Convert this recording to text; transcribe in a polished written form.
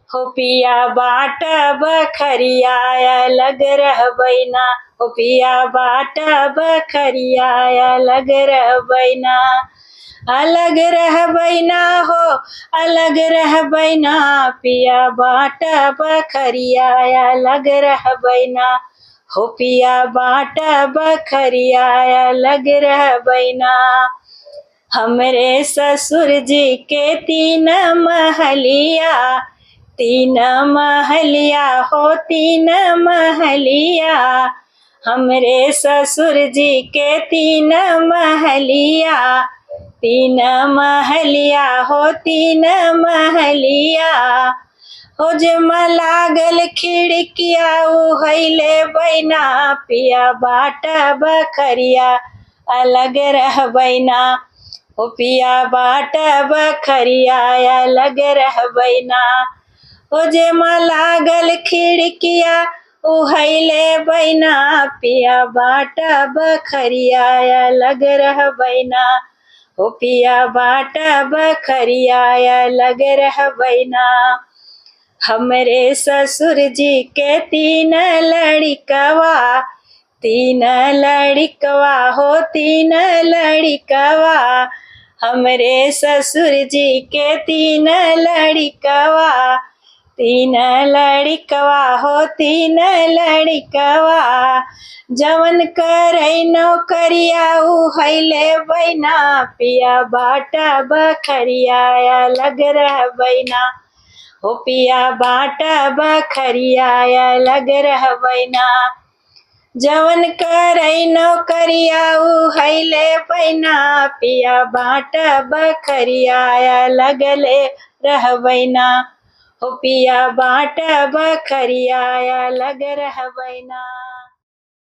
हो पिया बाट बखरिया लग रहबैना, हो पिया बाट बखरिया लग रहबैना, अलग रहबैना हो अलग रहबैना, पिया बाट बखरिया लग रहबैना, हो पिया बाट बखरिया लग रहबैना। हमरे ससुर जी के तीन महलिया, तीन महलिया हो तीन महलिया, हमरे ससुर जी के तीन महलिया, तीन महलिया हो तीन महलिया, हो जमा लागल खिड़किया उहैले बैना, पिया बाट बखरिया अलग रहबैना, हो पिया बाट बखरिया अलग रहबैना, हो जेमा लागल खिड़किया उहैले बैना, पिया बाट बखरिया अलग रहबैना, हो पिया बाट बखरिया अलग रहबैना। हमरे ससुर जी के तीन लड़िकवा, तीन लड़िकवा हो तीन लड़िकवा, हमरे ससुर जी के तीन लड़िकवा, तीन लड़िकवा हो तीन लड़िकवा, जवन करई नौकरिया उहैले बैना, पिया बाट बखरिया अलग रहबैना, हो पिया बाट बखरिया अलग रहबैना, जवन करई नौकरिया उहैले बैना, पिया बाट बखरिया अलग ले रहबैना, हो पिया बाट बखरिया अलग रहबैना।